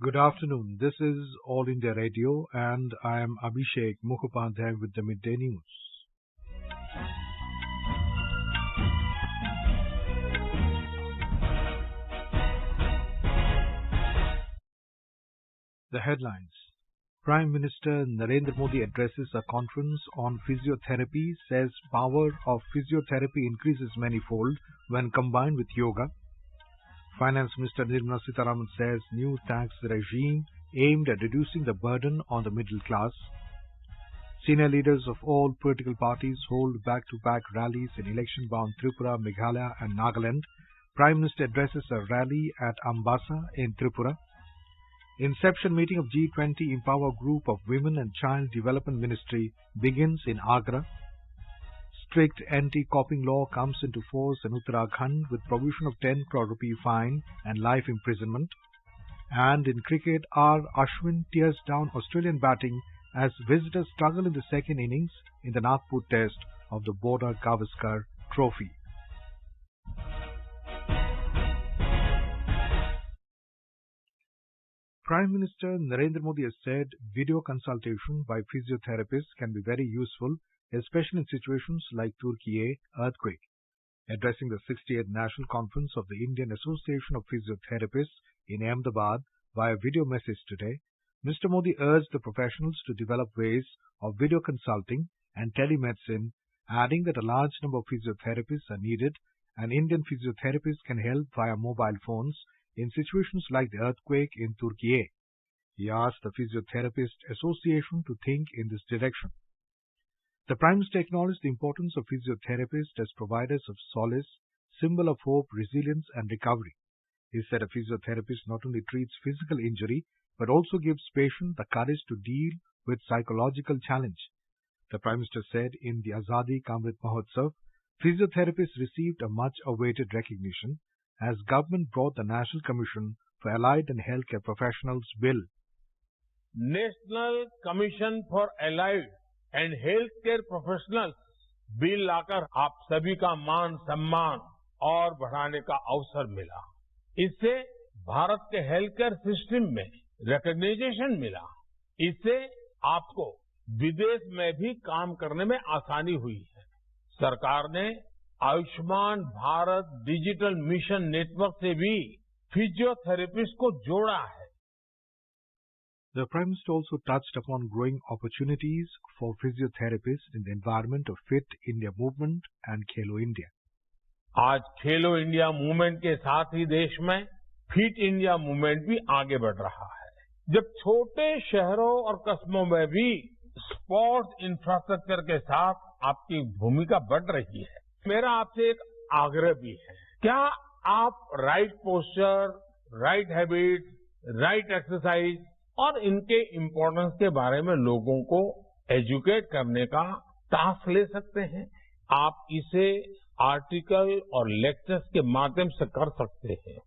Good afternoon. This is All India Radio and I am Abhishek Mukhopadhyay with the Midday News. The headlines. Prime Minister Narendra Modi addresses a conference on physiotherapy, says power of physiotherapy increases manifold when combined with yoga. Finance Minister Nirmala Sitharaman says new tax regime aimed at reducing the burden on the middle class. Senior leaders of all political parties hold back-to-back rallies in election-bound Tripura, Meghalaya and Nagaland. Prime Minister addresses a rally at Ambassa in Tripura. Inception meeting of G20 Empower Group of Women and Child Development Ministry begins in Agra. Strict anti-copying law comes into force in Uttarakhand with provision of 10 crore rupee fine and life imprisonment. And in cricket, Ashwin tears down Australian batting as visitors struggle in the second innings in the Nagpur test of the Border-Gavaskar trophy. Prime Minister Narendra Modi has said video consultation by physiotherapists can be very useful, especially in situations like Turkey earthquake. Addressing the 68th National Conference of the Indian Association of Physiotherapists in Ahmedabad via video message today, Mr. Modi urged the professionals to develop ways of video consulting and telemedicine, adding that a large number of physiotherapists are needed and Indian physiotherapists can help via mobile phones in situations like the earthquake in Turkey. He asked the Physiotherapist Association to think in this direction. The Prime Minister acknowledged the importance of physiotherapists as providers of solace, symbol of hope, resilience and recovery. He said a physiotherapist not only treats physical injury but also gives patients the courage to deal with psychological challenge. The Prime Minister said in the Azadi Ka Amrit Mahotsav, physiotherapists received a much-awaited recognition as government brought the National Commission for Allied and Healthcare Professionals Bill. National commission for allied and health care professionals bill लाकर आप सभी का मान सम्मान और बढ़ाने का अवसर मिला। इससे भारत के हेल्थ केयर सिस्टम में रिकॉग्नाइजेशन मिला। इससे आपको विदेश में भी काम करने में आसानी हुई है। सरकार ने Ayushman Bharat digital mission network से भी फिजियोथेरेपिस्ट को जोड़ा है। The Prime Minister also touched upon growing opportunities for physiotherapists in the environment of Fit India movement and Khelo India. आज खेलो इंडिया मूवमेंट के साथ ही देश में फिट इंडिया मूवमेंट भी आगे बढ़ रहा है। जब छोटे शहरों और कस्बों में भी स्पोर्ट्स इंफ्रास्ट्रक्चर के साथ आपकी भूमिका बढ़ रही है, मेरा आपसे एक आग्रह भी है। क्या आप right posture, right habit, right exercise और इनके इम्पोर्टेंस के बारे में लोगों को एजुकेट करने का टास्क ले सकते हैं? आप इसे आर्टिकल और लेक्चर्स के माध्यम से कर सकते हैं।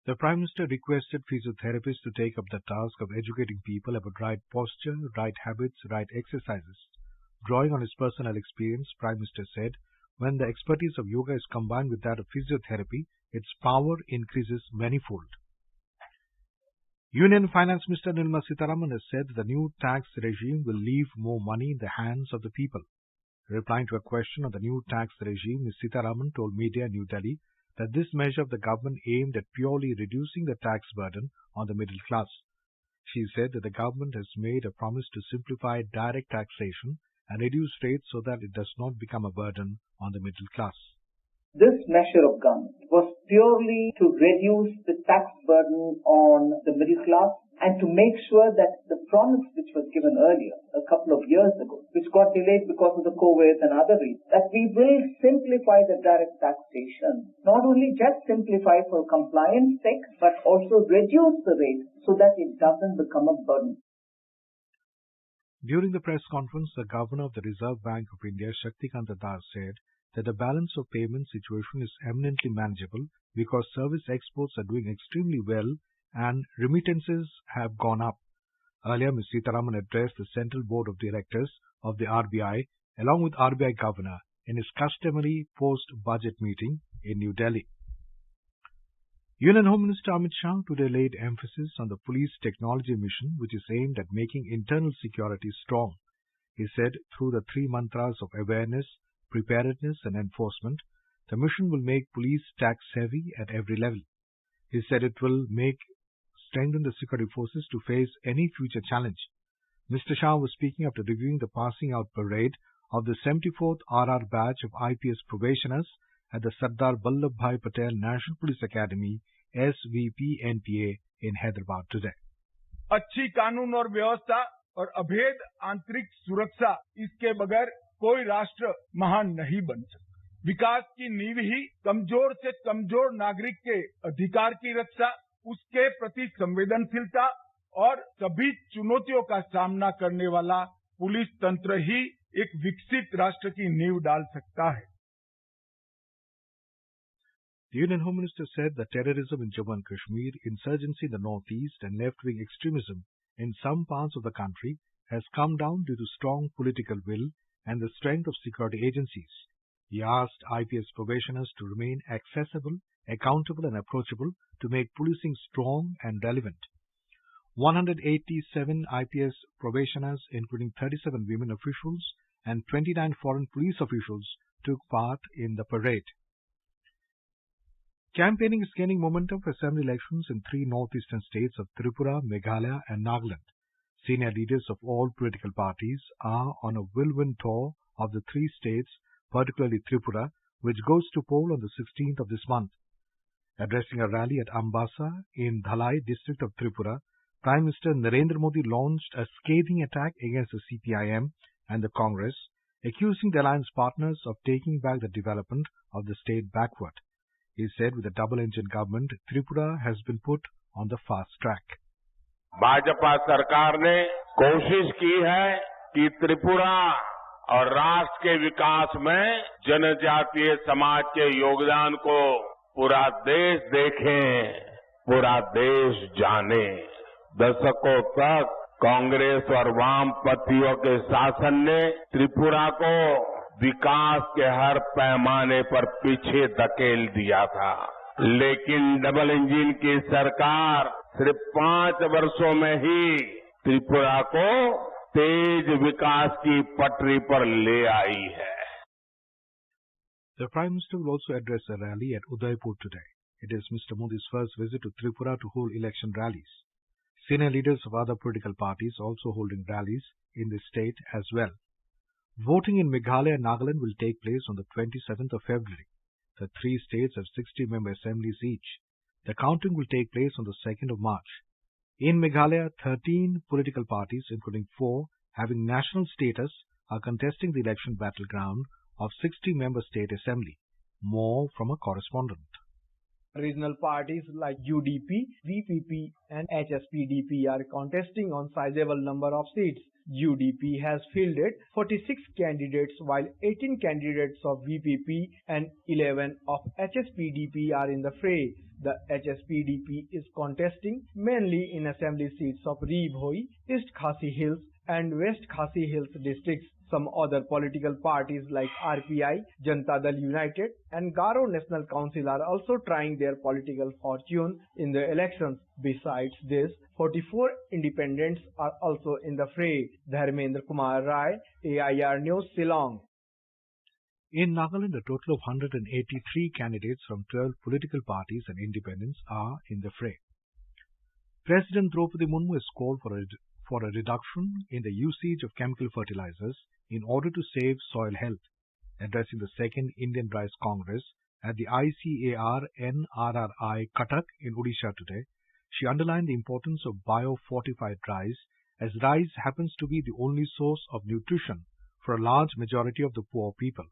The Prime Minister requested physiotherapists to take up the task of educating people about right posture, right habits, right exercises. Drawing on his personal experience, Prime Minister said, when the expertise of yoga is combined with that of physiotherapy, its power increases manifold. Union Finance Minister Nirmala Sitharaman has said the new tax regime will leave more money in the hands of the people. Replying to a question on the new tax regime, Ms. Sitharaman told media in New Delhi that this measure of the government aimed at purely reducing the tax burden on the middle class. She said that the government has made a promise to simplify direct taxation and reduce rates so that it does not become a burden on the middle class. This measure of government was purely to reduce the tax burden on the middle class and to make sure that the promise which was given earlier, a couple of years ago, which got delayed because of the COVID and other reasons, that we will simplify the direct taxation. Not only just simplify for compliance sake, but also reduce the rate so that it doesn't become a burden. During the press conference, the Governor of the Reserve Bank of India, Shaktikanta Das, said that the balance of payment situation is eminently manageable because service exports are doing extremely well and remittances have gone up. Earlier, Ms. Sitharaman addressed the Central Board of Directors of the RBI along with RBI Governor in his customary post-budget meeting in New Delhi. Union Home Minister Amit Shah today laid emphasis on the police technology mission, which is aimed at making internal security strong. He said through the three mantras of awareness, preparedness and enforcement, the mission will make police tax-savvy at every level. He said it will strengthen the security forces to face any future challenge. Mr. Shah was speaking after reviewing the passing out parade of the 74th RR batch of IPS probationers at the Sardar Vallabhbhai Patel National Police Academy SVP-NPA in Hyderabad today. अच्छी कानून और व्यवस्था और अभेद आंतरिक सुरक्षा, इसके बगैर कोई राष्ट्र महान नहीं बन सकता। विकास की नींव ही कमजोर से कमजोर नागरिक के अधिकार की रक्षा, उसके प्रति संवेदनशीलता और सभी चुनौतियों का सामना करने वाला पुलिस तंत्र ही एक विकसित राष्ट्र की नींव डाल सकता है। The Union Home Minister said that terrorism in Jammu and Kashmir, insurgency in the northeast and left-wing extremism in some parts of the country has come down due to strong political will and the strength of security agencies. He asked IPS probationers to remain accessible, accountable and approachable to make policing strong and relevant. 187 IPS probationers, including 37 women officials and 29 foreign police officials, took part in the parade. Campaigning is gaining momentum for assembly elections in three northeastern states of Tripura, Meghalaya and Nagaland. Senior leaders of all political parties are on a whirlwind tour of the three states, particularly Tripura, which goes to poll on the 16th of this month. Addressing a rally at Ambassa in Dhalai district of Tripura, Prime Minister Narendra Modi launched a scathing attack against the CPIM and the Congress, accusing the alliance partners of taking back the development of the state backward. He said with a double-engine government, Tripura has been put on the fast track. Bhajpa सरकार ने कोशिश की है कि त्रिपुरा और राष्ट्र के विकास में जनजातीय समाज के योगदान को पूरा देश देखे, पूरा देश जाने। दशकों तक कांग्रेस और वामपंथियों के शासन ने त्रिपुरा को विकास के हर पैमाने पर पीछे धकेल दिया था, लेकिन डबल इंजन की सरकार सिर्फ 5 वर्षों में ही त्रिपुरा को तेज विकास की पटरी पर ले आई है। The Prime Minister will also address a rally at Udaipur today. It is Mr. Modi's first visit to Tripura to hold election rallies. Senior leaders of other political parties also holding rallies in the state as well. Voting in Meghalaya and Nagaland will take place on the 27th of February. The three states have 60-member assemblies each. The counting will take place on the 2nd of March. In Meghalaya, 13 political parties, including 4 having national status, are contesting the election battleground of 60-member state assembly. More from a correspondent. Regional parties like UDP, VPP and HSPDP are contesting on sizable number of seats. UDP has fielded 46 candidates while 18 candidates of VPP and 11 of HSPDP are in the fray. The HSPDP is contesting mainly in assembly seats of Reebhoi, East Khasi Hills and West Khasi Hills districts. Some other political parties like RPI, Janata Dal United and Garo National Council are also trying their political fortune in the elections. Besides this, 44 independents are also in the fray. Dharmendra Kumar Rai, AIR News, Shillong. In Nagaland, a total of 183 candidates from 12 political parties and independents are in the fray. President Draupadi Murmu has called for a reduction in the usage of chemical fertilizers in order to save soil health. Addressing the second Indian Rice Congress at the ICAR NRRI Cuttack in Odisha today, she underlined the importance of bio-fortified rice, as rice happens to be the only source of nutrition for a large majority of the poor people,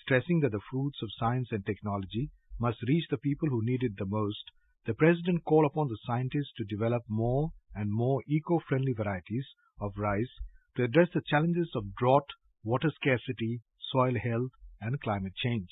stressing that the fruits of science and technology must reach the people who need it the most. The President called upon the scientists to develop more and more eco-friendly varieties of rice to address the challenges of drought, water scarcity, soil health and climate change.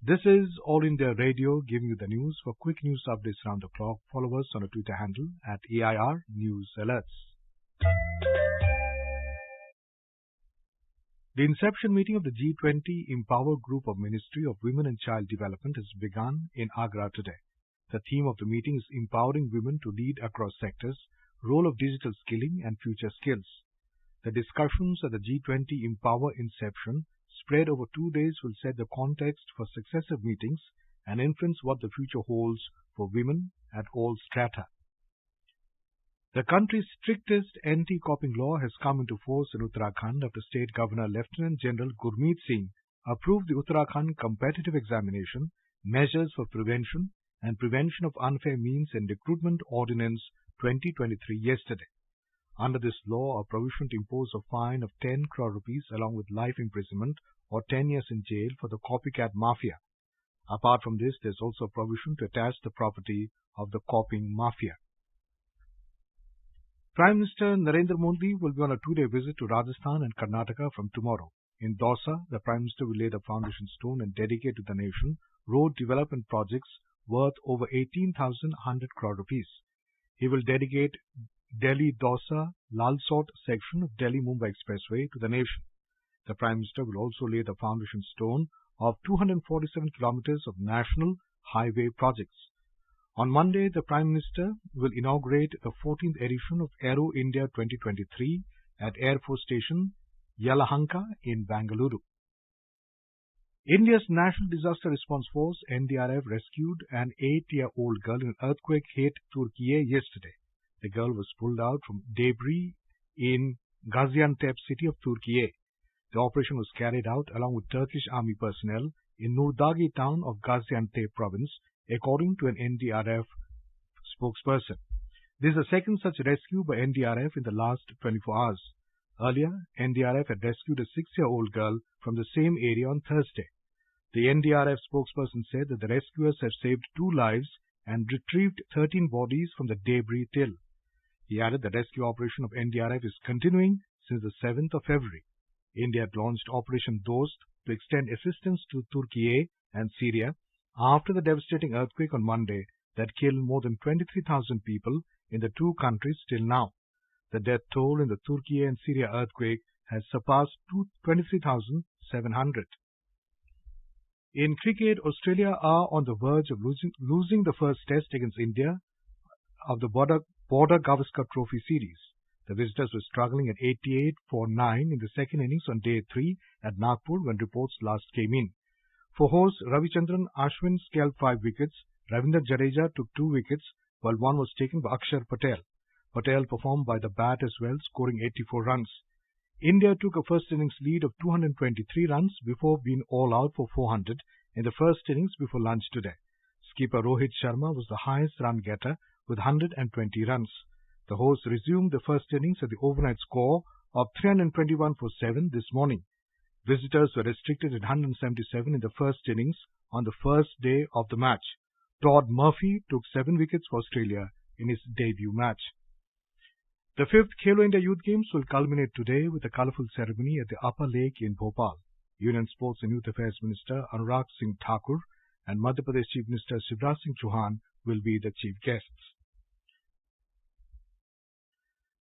This is All India Radio giving you the news. For quick news updates around the clock, follow us on our Twitter handle at AIR News Alerts. The Inception meeting of the G20 Empower Group of Ministry of Women and Child Development has begun in Agra today. The theme of the meeting is Empowering Women to Lead Across Sectors, Role of Digital Skilling and Future Skills. The discussions at the G20 Empower Inception spread over 2 days will set the context for successive meetings and influence what the future holds for women at all strata. The country's strictest anti-copying law has come into force in Uttarakhand after State Governor Lieutenant General Gurmeet Singh approved the Uttarakhand Competitive Examination Measures for Prevention and Prevention of Unfair Means and Recruitment Ordinance 2023 yesterday. Under this law, a provision to impose a fine of 10 crore rupees along with life imprisonment or 10 years in jail for the copycat mafia. Apart from this, there is also a provision to attach the property of the copying mafia. Prime Minister Narendra Modi will be on a 2-day visit to Rajasthan and Karnataka from tomorrow. In Dausa, the Prime Minister will lay the foundation stone and dedicate to the nation road development projects worth over 18,100 crore rupees. He will dedicate Delhi-Dausa-Lalsot section of Delhi-Mumbai Expressway to the nation. The Prime Minister will also lay the foundation stone of 247 kilometers of national highway projects. On Monday, the Prime Minister will inaugurate the 14th edition of Aero India 2023 at Air Force Station Yelahanka in Bengaluru. India's National Disaster Response Force NDRF rescued an 8-year-old girl in an earthquake-hit Turkey yesterday. The girl was pulled out from debris in Gaziantep city of Turkey. The operation was carried out along with Turkish army personnel in Nurdagi town of Gaziantep province, according to an NDRF spokesperson. This is the second such rescue by NDRF in the last 24 hours. Earlier, NDRF had rescued a 6-year-old girl from the same area on Thursday. The NDRF spokesperson said that the rescuers have saved 2 lives and retrieved 13 bodies from the debris till. He added the rescue operation of NDRF is continuing since the 7th of February. India had launched Operation Dost to extend assistance to Turkey and Syria after the devastating earthquake on Monday that killed more than 23,000 people in the 2 countries till now. The death toll in the Turkey and Syria earthquake has surpassed 23,700. In cricket, Australia are on the verge of losing the first test against India of the Border-Gavaskar Trophy series. The visitors were struggling at 88 for 9 in the second innings on day 3 at Nagpur when reports last came in. For host Ravichandran, Ashwin scalped 5 wickets. Ravindra Jadeja took 2 wickets, while one was taken by Akshar Patel. Patel performed by the bat as well, scoring 84 runs. India took a first innings lead of 223 runs before being all out for 400 in the first innings before lunch today. Skipper Rohit Sharma was the highest run getter with 120 runs. The hosts resumed the first innings at the overnight score of 321 for 7 this morning. Visitors were restricted at 177 in the first innings on the first day of the match. Todd Murphy took 7 wickets for Australia in his debut match. The 5th Khelo India Youth Games will culminate today with a colourful ceremony at the Upper Lake in Bhopal. Union Sports and Youth Affairs Minister Anurag Singh Thakur and Madhya Pradesh Chief Minister Shivraj Singh Chauhan will be the chief guests.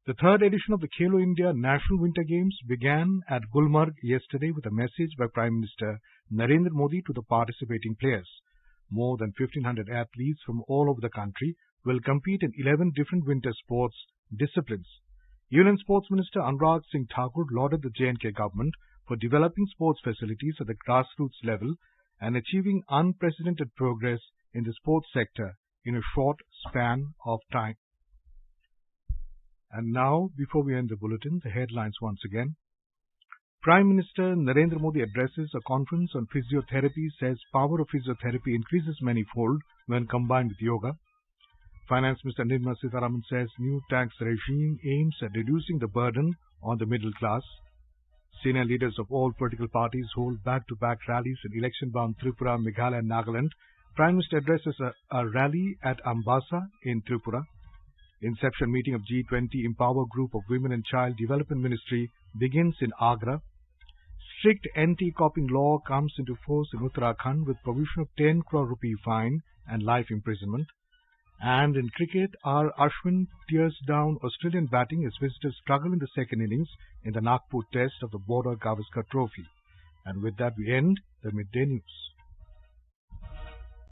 The 3rd edition of the Khelo India National Winter Games began at Gulmarg yesterday with a message by Prime Minister Narendra Modi to the participating players. More than 1,500 athletes from all over the country will compete in 11 different winter sports disciplines. Union Sports Minister Anurag Singh Thakur lauded the J&K government for developing sports facilities at the grassroots level and achieving unprecedented progress in the sports sector in a short span of time. And now, before we end the bulletin, the headlines once again. Prime Minister Narendra Modi addresses a conference on physiotherapy, says power of physiotherapy increases manifold when combined with yoga. Finance Minister Nirmala Sitharaman says new tax regime aims at reducing the burden on the middle class. Senior leaders of all political parties hold back-to-back rallies in election-bound Tripura, Meghalaya and Nagaland. Prime Minister addresses a rally at Ambassa in Tripura. Inception meeting of G20 Empower Group of Women and Child Development Ministry begins in Agra. Strict anti-copying law comes into force in Uttarakhand with provision of 10 crore rupee fine and life imprisonment. And in cricket, our Ashwin tears down Australian batting as visitors struggle in the second innings in the Nagpur test of the Border-Gavaskar trophy. And with that we end the midday news.